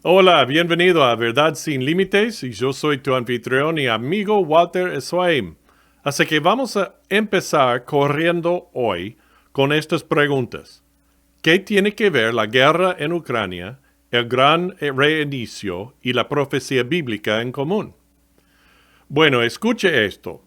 Hola, bienvenido a Verdad Sin Límites y yo soy tu anfitrión y amigo Walter Swaim. Así que vamos a empezar corriendo hoy con estas preguntas. ¿Qué tiene que ver la guerra en Ucrania, el gran reinicio y la profecía bíblica en común? Bueno, escuche esto.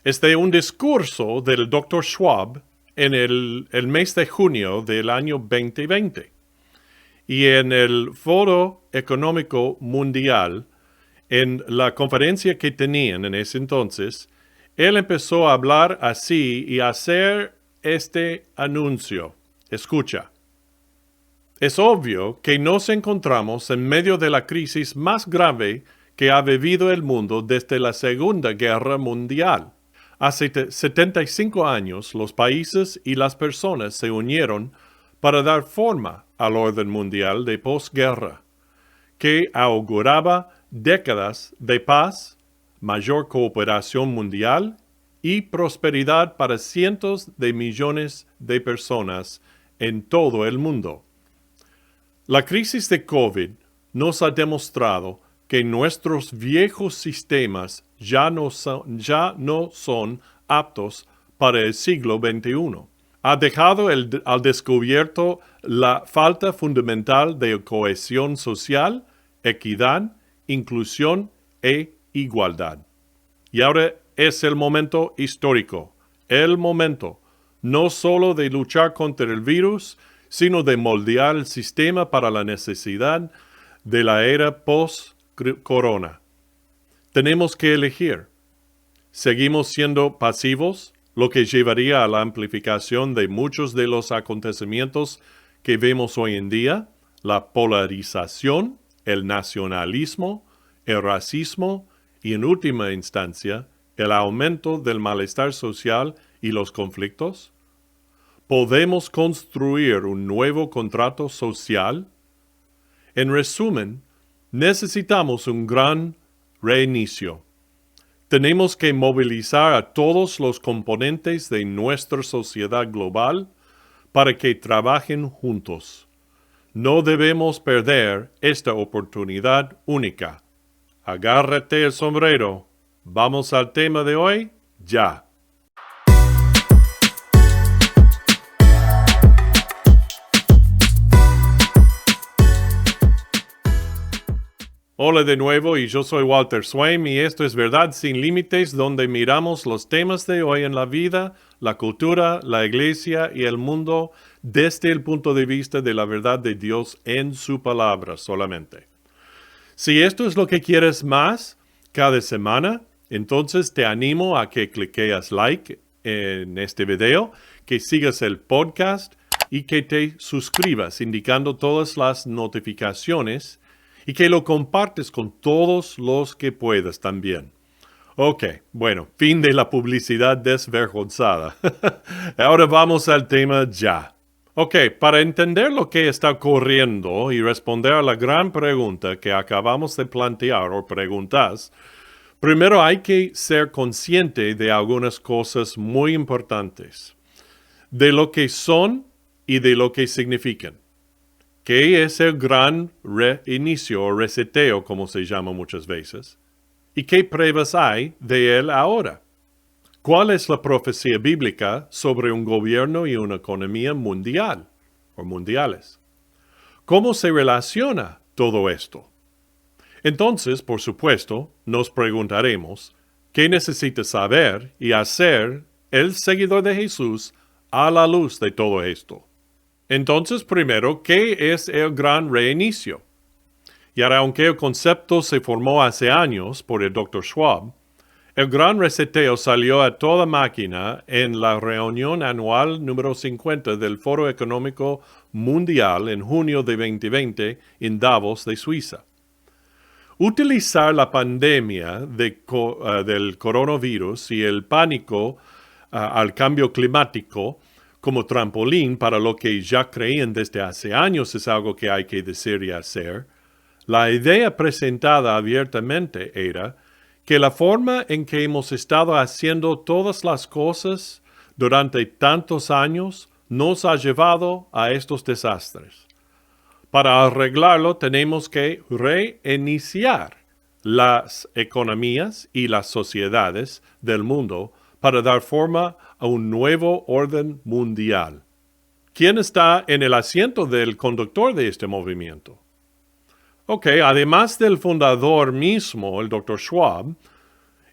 Es de un discurso del Dr. Schwab en el mes de junio del año 2020. Y en el Foro Económico Mundial, en la conferencia que tenían en ese entonces, él empezó a hablar así y a hacer este anuncio. Escucha. Es obvio que nos encontramos en medio de la crisis más grave que ha vivido el mundo desde la Segunda Guerra Mundial. Hace 75 años, los países y las personas se unieron para dar forma al orden mundial de posguerra, que auguraba décadas de paz, mayor cooperación mundial y prosperidad para cientos de millones de personas en todo el mundo. La crisis de COVID nos ha demostrado que nuestros viejos sistemas ya no son aptos para el siglo XXI. Ha dejado al descubierto la falta fundamental de cohesión social, equidad, inclusión e igualdad. Y ahora es el momento histórico, el momento no solo de luchar contra el virus, sino de moldear el sistema para la necesidad de la era post-corona. Tenemos que elegir. ¿Seguimos siendo pasivos, lo que llevaría a la amplificación de muchos de los acontecimientos que vemos hoy en día? La polarización, el nacionalismo, el racismo y, en última instancia, el aumento del malestar social y los conflictos? ¿Podemos construir un nuevo contrato social? En resumen, necesitamos un gran reinicio. Tenemos que movilizar a todos los componentes de nuestra sociedad global para que trabajen juntos. No debemos perder esta oportunidad única. Agárrate el sombrero. Vamos al tema de hoy, ya. Hola de nuevo y yo soy Walter Swaim y esto es Verdad Sin Límites, donde miramos los temas de hoy en la vida, la cultura, la iglesia y el mundo desde el punto de vista de la verdad de Dios en su palabra solamente. Si esto es lo que quieres más cada semana, entonces te animo a que cliques like en este video, que sigas el podcast y que te suscribas indicando todas las notificaciones y que lo compartes con todos los que puedas también. Ok, bueno, fin de la publicidad desvergonzada. Ahora vamos al tema ya. Ok, para entender lo que está ocurriendo y responder a la gran pregunta que acabamos de plantear o preguntas, primero hay que ser consciente de algunas cosas muy importantes, de lo que son y de lo que significan. ¿Qué es el gran reinicio o reseteo, como se llama muchas veces? ¿Y qué pruebas hay de él ahora? ¿Cuál es la profecía bíblica sobre un gobierno y una economía mundial o mundiales? ¿Cómo se relaciona todo esto? Entonces, por supuesto, nos preguntaremos, ¿qué necesita saber y hacer el seguidor de Jesús a la luz de todo esto? Entonces, primero, ¿qué es el gran reinicio? Y ahora, aunque el concepto se formó hace años por el Dr. Schwab, el gran reseteo salió a toda máquina en la reunión anual número 50 del Foro Económico Mundial en junio de 2020 en Davos de Suiza. Utilizar la pandemia del coronavirus y el pánico al cambio climático como trampolín para lo que ya creían desde hace años es algo que hay que decir y hacer. La idea presentada abiertamente era que la forma en que hemos estado haciendo todas las cosas durante tantos años nos ha llevado a estos desastres. Para arreglarlo tenemos que reiniciar las economías y las sociedades del mundo para dar forma a un nuevo orden mundial. ¿Quién está en el asiento del conductor de este movimiento? Ok, además del fundador mismo, el Dr. Schwab,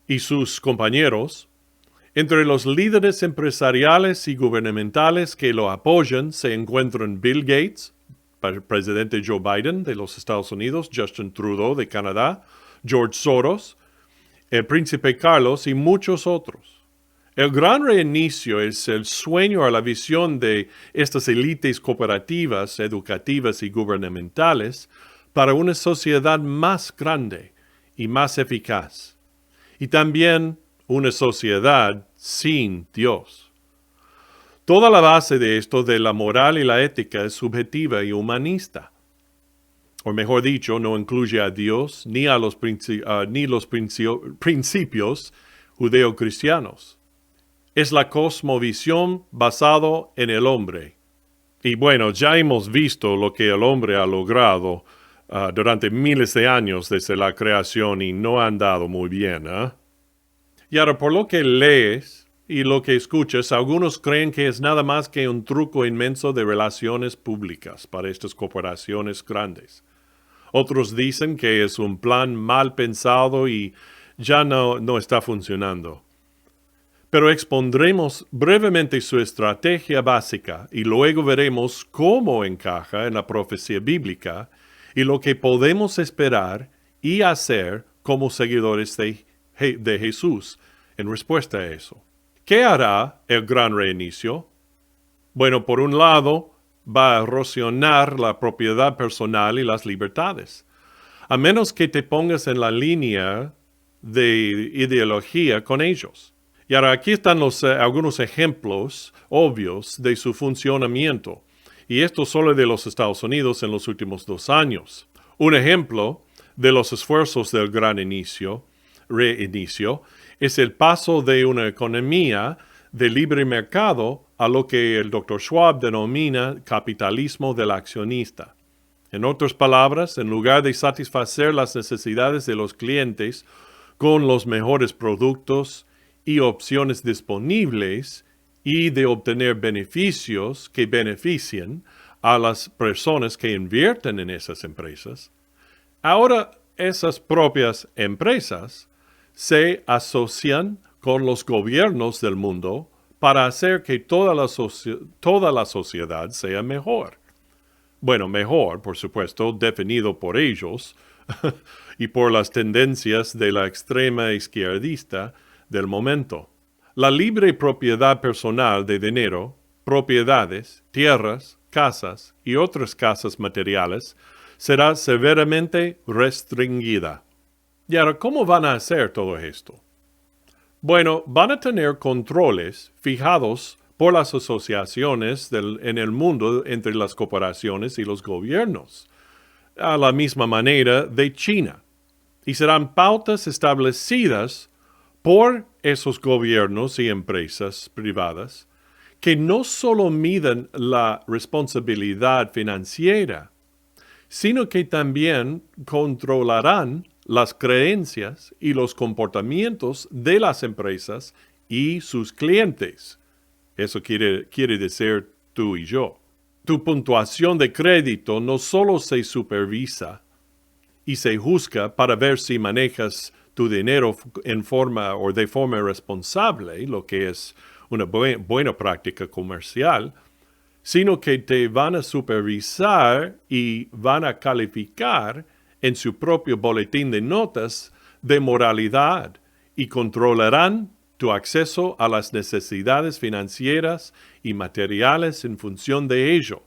y sus compañeros, entre los líderes empresariales y gubernamentales que lo apoyan se encuentran Bill Gates, el presidente Joe Biden de los Estados Unidos, Justin Trudeau de Canadá, George Soros, el príncipe Carlos y muchos otros. El gran reinicio es el sueño o la visión de estas élites cooperativas, educativas y gubernamentales para una sociedad más grande y más eficaz. Y también una sociedad sin Dios. Toda la base de esto de la moral y la ética es subjetiva y humanista. O mejor dicho, no incluye a Dios ni a los principios judeocristianos. Es la cosmovisión basado en el hombre. Y bueno, ya hemos visto lo que el hombre ha logrado durante miles de años desde la creación y no ha andado muy bien, ¿eh? Y ahora, por lo que lees y lo que escuchas, algunos creen que es nada más que un truco inmenso de relaciones públicas para estas corporaciones grandes. Otros dicen que es un plan mal pensado y ya no está funcionando. Pero expondremos brevemente su estrategia básica y luego veremos cómo encaja en la profecía bíblica y lo que podemos esperar y hacer como seguidores de Jesús en respuesta a eso. ¿Qué hará el gran reinicio? Bueno, por un lado, va a erosionar la propiedad personal y las libertades. A menos que te pongas en la línea de ideología con ellos. Y ahora aquí están algunos ejemplos obvios de su funcionamiento. Y esto solo de los Estados Unidos en los últimos 2 años. Un ejemplo de los esfuerzos del gran reinicio, es el paso de una economía de libre mercado a lo que el Dr. Schwab denomina capitalismo del accionista. En otras palabras, en lugar de satisfacer las necesidades de los clientes con los mejores productos y opciones disponibles y de obtener beneficios que beneficien a las personas que invierten en esas empresas, ahora esas propias empresas se asocian con los gobiernos del mundo para hacer que toda la sociedad sea mejor. Bueno, mejor, por supuesto, definido por ellos y por las tendencias de la extrema izquierdista del momento. La libre propiedad personal de dinero, propiedades, tierras, casas y otras casas materiales será severamente restringida. Y ahora, ¿cómo van a hacer todo esto? Bueno, van a tener controles fijados por las asociaciones en el mundo entre las corporaciones y los gobiernos, a la misma manera de China. Y serán pautas establecidas por esos gobiernos y empresas privadas que no solo miden la responsabilidad financiera, sino que también controlarán las creencias y los comportamientos de las empresas y sus clientes. Eso quiere decir tú y yo. Tu puntuación de crédito no solo se supervisa y se juzga para ver si manejas tu dinero en forma o de forma responsable, lo que es una buena práctica comercial, sino que te van a supervisar y van a calificar en su propio boletín de notas de moralidad y controlarán tu acceso a las necesidades financieras y materiales en función de ello.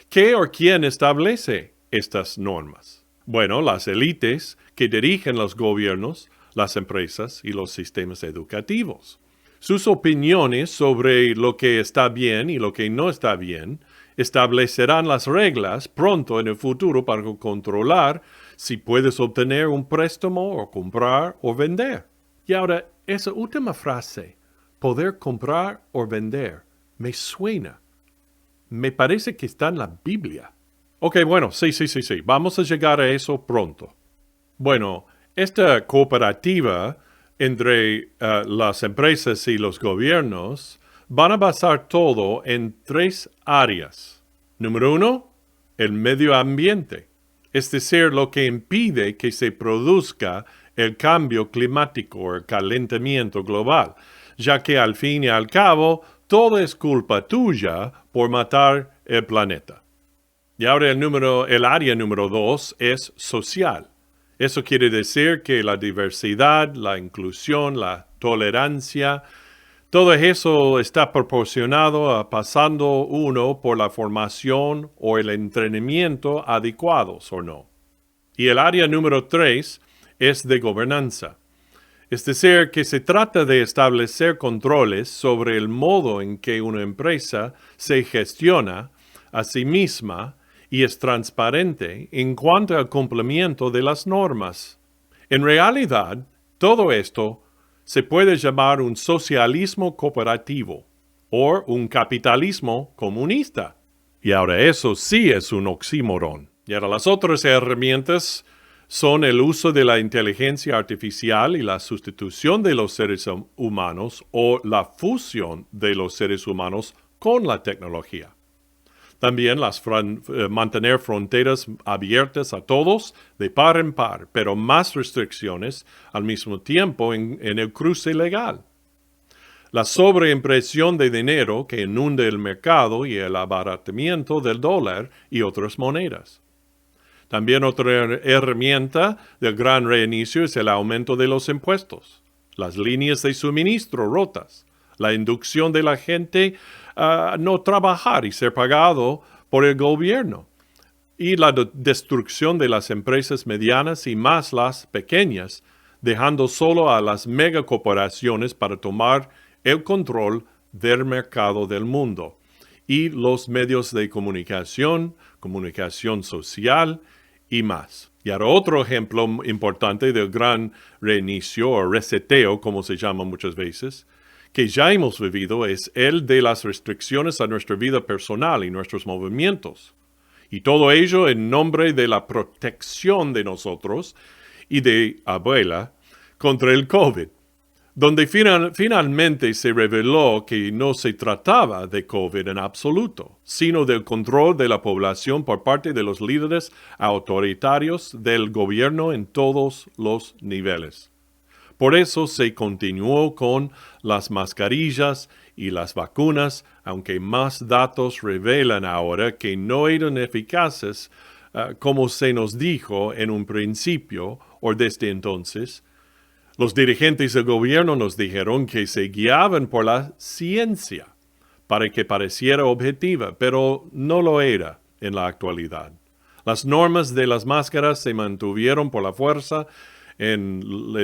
¿Qué o quién establece estas normas? Bueno, las élites que dirigen los gobiernos, las empresas y los sistemas educativos. Sus opiniones sobre lo que está bien y lo que no está bien establecerán las reglas pronto en el futuro para controlar si puedes obtener un préstamo o comprar o vender. Y ahora, esa última frase, poder comprar o vender, me suena. Me parece que está en la Biblia. Ok, bueno, sí. Vamos a llegar a eso pronto. Bueno, esta cooperativa entre las empresas y los gobiernos van a basar todo en 3 áreas. Número 1, el medio ambiente, es decir, lo que impide que se produzca el cambio climático o el calentamiento global, ya que al fin y al cabo todo es culpa tuya por matar el planeta. Y ahora el área número 2 es social. Eso quiere decir que la diversidad, la inclusión, la tolerancia, todo eso está proporcionado a pasando uno por la formación o el entrenamiento adecuados o no. Y el área número 3 es de gobernanza. Es decir, que se trata de establecer controles sobre el modo en que una empresa se gestiona a sí misma y es transparente en cuanto al cumplimiento de las normas. En realidad, todo esto se puede llamar un socialismo cooperativo o un capitalismo comunista. Y ahora eso sí es un oxímoron. Y ahora las otras herramientas son el uso de la inteligencia artificial y la sustitución de los seres humanos o la fusión de los seres humanos con la tecnología. También mantener fronteras abiertas a todos de par en par, pero más restricciones al mismo tiempo en el cruce legal. La sobreimpresión de dinero que inunde el mercado y el abaratamiento del dólar y otras monedas. También otra herramienta del gran reinicio es el aumento de los impuestos, las líneas de suministro rotas, la inducción de la gente a no trabajar y ser pagado por el gobierno, y la destrucción de las empresas medianas y más las pequeñas, dejando solo a las megacorporaciones para tomar el control del mercado del mundo, y los medios de comunicación, comunicación social y más. Y ahora otro ejemplo importante del gran reinicio o reseteo, como se llama muchas veces, que ya hemos vivido es el de las restricciones a nuestra vida personal y nuestros movimientos. Y todo ello en nombre de la protección de nosotros y de abuela contra el COVID, donde finalmente se reveló que no se trataba de COVID en absoluto, sino del control de la población por parte de los líderes autoritarios del gobierno en todos los niveles. Por eso se continuó con las mascarillas y las vacunas, aunque más datos revelan ahora que no eran eficaces como se nos dijo en un principio o desde entonces. Los dirigentes del gobierno nos dijeron que se guiaban por la ciencia para que pareciera objetiva, pero no lo era en la actualidad. Las normas de las máscaras se mantuvieron por la fuerza en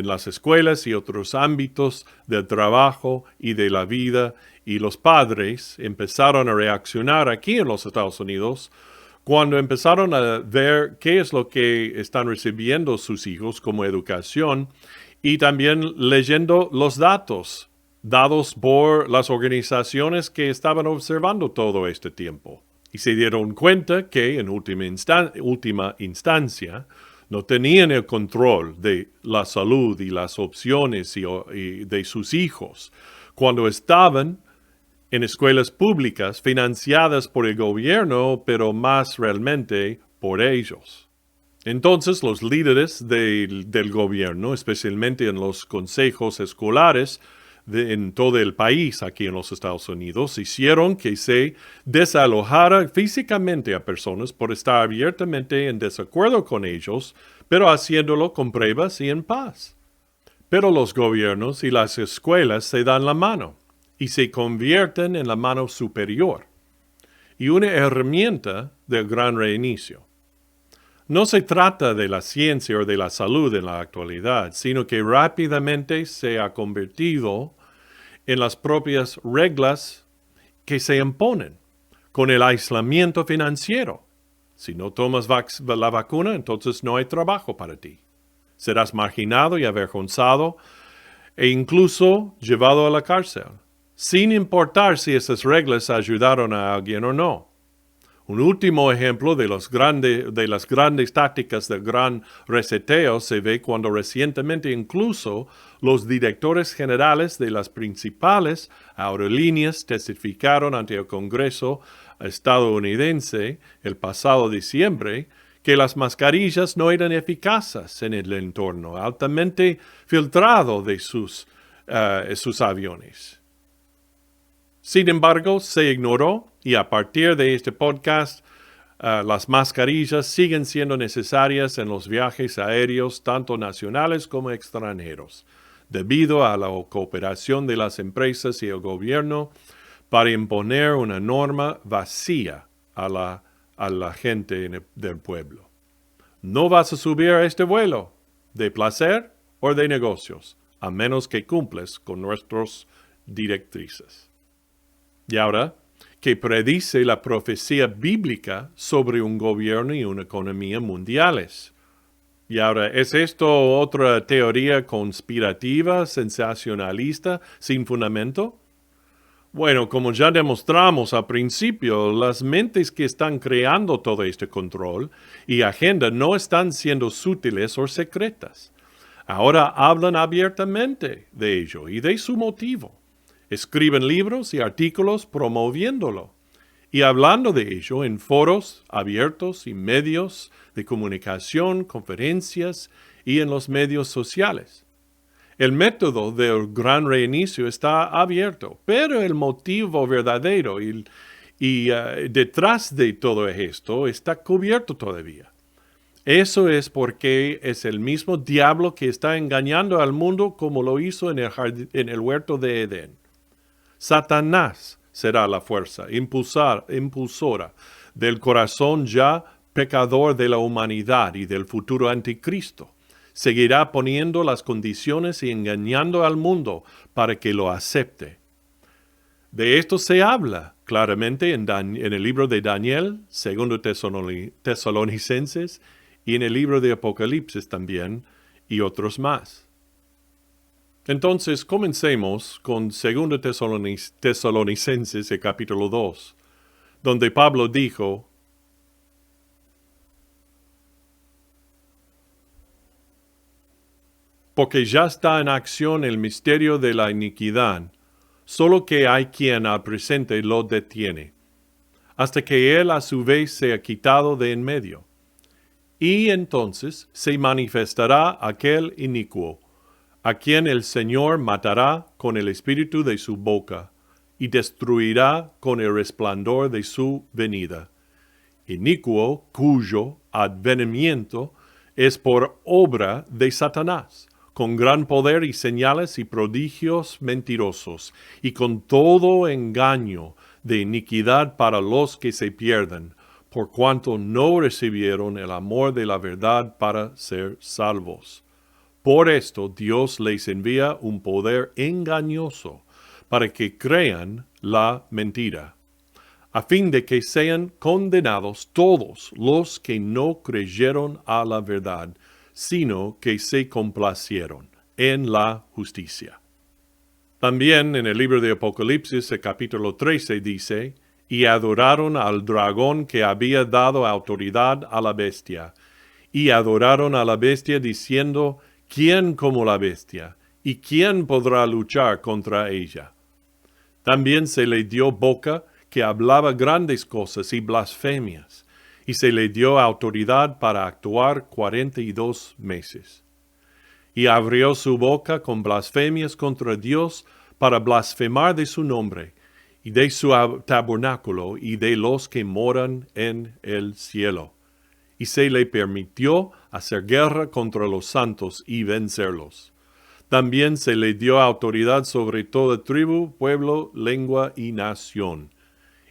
las escuelas y otros ámbitos del trabajo y de la vida, y los padres empezaron a reaccionar aquí en los Estados Unidos cuando empezaron a ver qué es lo que están recibiendo sus hijos como educación y también leyendo los datos dados por las organizaciones que estaban observando todo este tiempo. Y se dieron cuenta que en última instancia no tenían el control de la salud y las opciones y de sus hijos cuando estaban en escuelas públicas financiadas por el gobierno, pero más realmente por ellos. Entonces los líderes del gobierno, especialmente en los consejos escolares en todo el país aquí en los Estados Unidos, hicieron que se desalojara físicamente a personas por estar abiertamente en desacuerdo con ellos, pero haciéndolo con pruebas y en paz. Pero los gobiernos y las escuelas se dan la mano y se convierten en la mano superior y una herramienta del gran reinicio. No se trata de la ciencia o de la salud en la actualidad, sino que rápidamente se ha convertido en las propias reglas que se imponen con el aislamiento financiero. Si no tomas la vacuna, entonces no hay trabajo para ti. Serás marginado y avergonzado e incluso llevado a la cárcel, sin importar si esas reglas ayudaron a alguien o no. Un último ejemplo de las grandes tácticas del gran reseteo se ve cuando recientemente incluso los directores generales de las principales aerolíneas testificaron ante el Congreso estadounidense el pasado diciembre que las mascarillas no eran eficaces en el entorno altamente filtrado de sus aviones. Sin embargo, se ignoró y a partir de este podcast, las mascarillas siguen siendo necesarias en los viajes aéreos, tanto nacionales como extranjeros, debido a la cooperación de las empresas y el gobierno para imponer una norma vacía a la gente del pueblo. No vas a subir a este vuelo de placer o de negocios, a menos que cumples con nuestras directrices. Y ahora, que predice la profecía bíblica sobre un gobierno y una economía mundiales. Y ahora, ¿es esto otra teoría conspirativa, sensacionalista, sin fundamento? Bueno, como ya demostramos al principio, las mentes que están creando todo este control y agenda no están siendo sutiles o secretas. Ahora hablan abiertamente de ello y de su motivo. Escriben libros y artículos promoviéndolo y hablando de ello en foros abiertos y medios de comunicación, conferencias y en los medios sociales. El método del gran reinicio está abierto, pero el motivo verdadero y detrás de todo esto está cubierto todavía. Eso es porque es el mismo diablo que está engañando al mundo como lo hizo en el huerto de Edén. Satanás será la fuerza impulsora del corazón ya pecador de la humanidad y del futuro anticristo. Seguirá poniendo las condiciones y engañando al mundo para que lo acepte. De esto se habla claramente en el libro de Daniel, 2 Tesalonicenses, y en el libro de Apocalipsis también, y otros más. Entonces, comencemos con 2 Tesalonicenses, el capítulo 2, donde Pablo dijo: porque ya está en acción el misterio de la iniquidad, solo que hay quien al presente lo detiene, hasta que él a su vez sea quitado de en medio. Y entonces se manifestará aquel inicuo, a quien el Señor matará con el espíritu de su boca, y destruirá con el resplandor de su venida. Inicuo cuyo advenimiento es por obra de Satanás, con gran poder y señales y prodigios mentirosos, y con todo engaño de iniquidad para los que se pierden, por cuanto no recibieron el amor de la verdad para ser salvos. Por esto Dios les envía un poder engañoso para que crean la mentira, a fin de que sean condenados todos los que no creyeron a la verdad, sino que se complacieron en la justicia. También en el libro de Apocalipsis, el capítulo 13, dice, y adoraron al dragón que había dado autoridad a la bestia, y adoraron a la bestia diciendo, ¿quién como la bestia? ¿Y quién podrá luchar contra ella? También se le dio boca que hablaba grandes cosas y blasfemias, y se le dio autoridad para actuar 42 meses. Y abrió su boca con blasfemias contra Dios para blasfemar de su nombre, y de su tabernáculo, y de los que moran en el cielo. Y se le permitió hacer guerra contra los santos y vencerlos. También se le dio autoridad sobre toda tribu, pueblo, lengua y nación,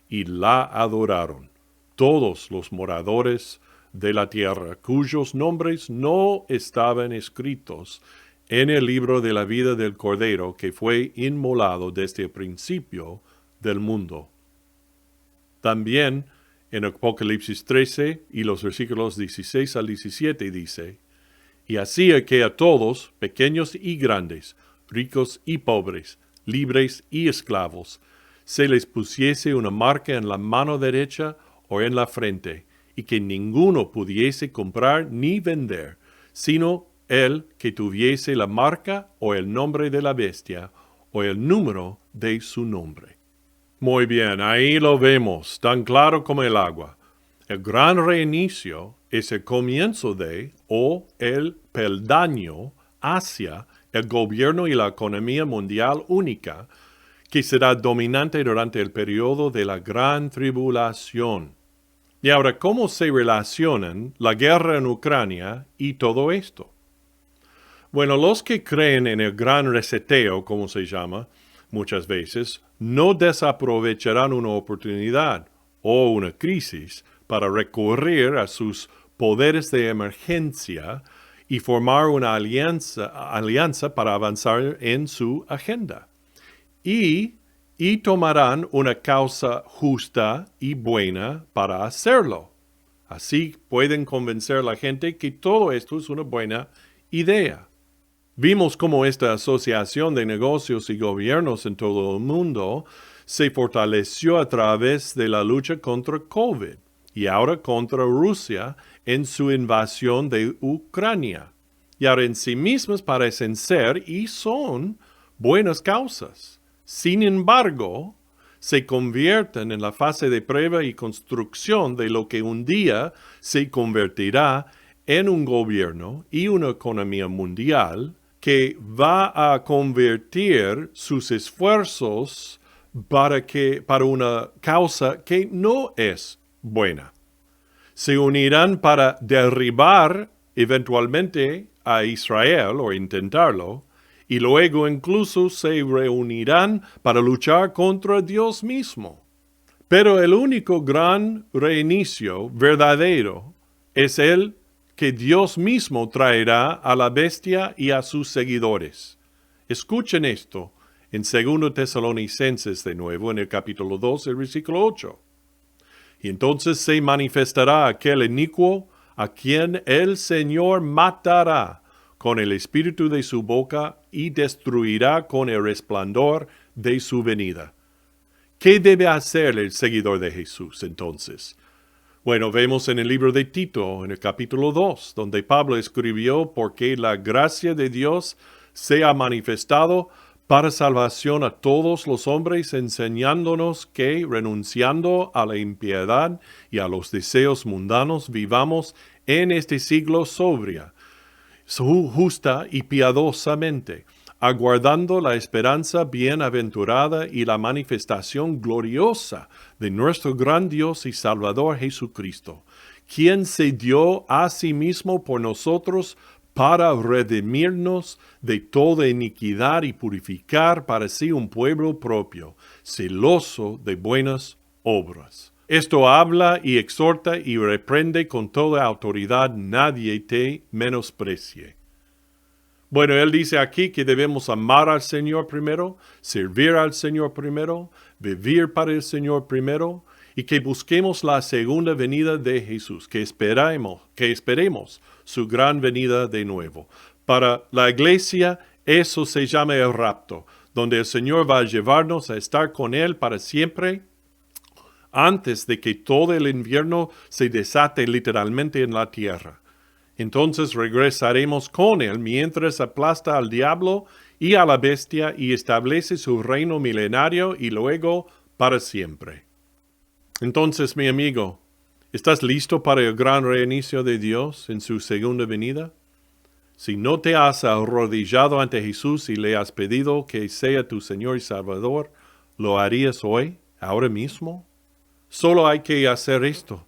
y la adoraron todos los moradores de la tierra, cuyos nombres no estaban escritos en el libro de la vida del Cordero que fue inmolado desde el principio del mundo. También en Apocalipsis 13 y los versículos 16 al 17 dice, y hacía que a todos, pequeños y grandes, ricos y pobres, libres y esclavos, se les pusiese una marca en la mano derecha o en la frente, y que ninguno pudiese comprar ni vender, sino el que tuviese la marca o el nombre de la bestia, o el número de su nombre. Muy bien, ahí lo vemos, tan claro como el agua. El gran reinicio es el comienzo de, o el peldaño hacia el gobierno y la economía mundial única, que será dominante durante el periodo de la gran tribulación. Y ahora, ¿cómo se relacionan la guerra en Ucrania y todo esto? Bueno, los que creen en el gran reseteo, como se llama, muchas veces, no desaprovecharán una oportunidad o una crisis para recurrir a sus poderes de emergencia y formar una alianza para avanzar en su agenda. Y tomarán una causa justa y buena para hacerlo. Así pueden convencer a la gente que todo esto es una buena idea. Vimos cómo esta asociación de negocios y gobiernos en todo el mundo se fortaleció a través de la lucha contra COVID y ahora contra Rusia en su invasión de Ucrania. Y ahora en sí mismas parecen ser y son buenas causas. Sin embargo, se convierten en la fase de prueba y construcción de lo que un día se convertirá en un gobierno y una economía mundial que va a convertir sus esfuerzos para una causa que no es buena. Se unirán para derribar eventualmente a Israel o intentarlo, y luego incluso se reunirán para luchar contra Dios mismo. Pero el único gran reinicio verdadero es el que Dios mismo traerá a la bestia y a sus seguidores. Escuchen esto en 2 Tesalonicenses de nuevo, en el capítulo 2, el versículo 8. Y entonces se manifestará aquel inicuo a quien el Señor matará con el espíritu de su boca y destruirá con el resplandor de su venida. ¿Qué debe hacer el seguidor de Jesús entonces? Bueno, vemos en el libro de Tito, en el capítulo 2, donde Pablo escribió porque la gracia de Dios se ha manifestado para salvación a todos los hombres, enseñándonos que, renunciando a la impiedad y a los deseos mundanos, vivamos en este siglo sobria, justa y piadosamente, aguardando la esperanza bienaventurada y la manifestación gloriosa de nuestro gran Dios y Salvador Jesucristo, quien se dio a sí mismo por nosotros para redimirnos de toda iniquidad y purificar para sí un pueblo propio, celoso de buenas obras. Esto habla y exhorta y reprende con toda autoridad, nadie te menosprecie. Bueno, él dice aquí que debemos amar al Señor primero, servir al Señor primero, vivir para el Señor primero, y que busquemos la segunda venida de Jesús, que esperemos su gran venida de nuevo. Para la iglesia, eso se llama el rapto, donde el Señor va a llevarnos a estar con Él para siempre, antes de que todo el invierno se desate literalmente en la tierra. Entonces regresaremos con Él mientras aplasta al diablo y a la bestia y establece su reino milenario y luego para siempre. Entonces, mi amigo, ¿estás listo para el gran reinicio de Dios en su segunda venida? Si no te has arrodillado ante Jesús y le has pedido que sea tu Señor y Salvador, ¿lo harías hoy, ahora mismo? Solo hay que hacer esto,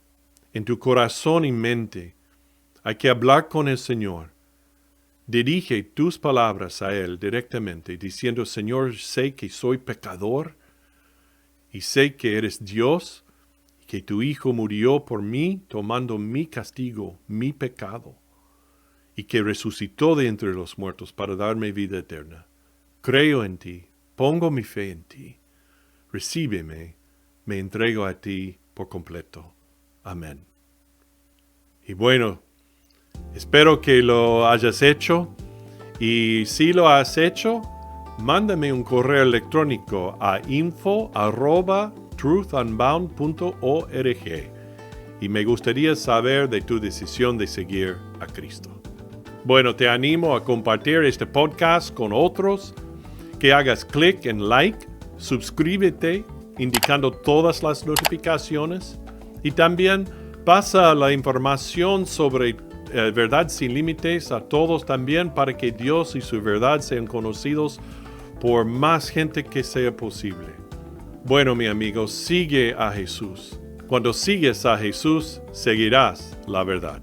en tu corazón y mente. Hay que hablar con el Señor. Dirige tus palabras a Él directamente, diciendo, Señor, sé que soy pecador y sé que eres Dios, que tu Hijo murió por mí, tomando mi castigo, mi pecado, y que resucitó de entre los muertos para darme vida eterna. Creo en ti, pongo mi fe en ti. Recíbeme, me entrego a ti por completo. Amén. Y bueno, espero que lo hayas hecho, y si lo has hecho, mándame un correo electrónico a info@truthunbound.org y me gustaría saber de tu decisión de seguir a Cristo. Bueno, te animo a compartir este podcast con otros, que hagas clic en like, suscríbete, indicando todas las notificaciones, y también pasa la información sobre Verdad Sin Límites a todos también, para que Dios y su verdad sean conocidos por más gente que sea posible. Bueno, mi amigo, sigue a Jesús. Cuando sigues a Jesús, seguirás la verdad.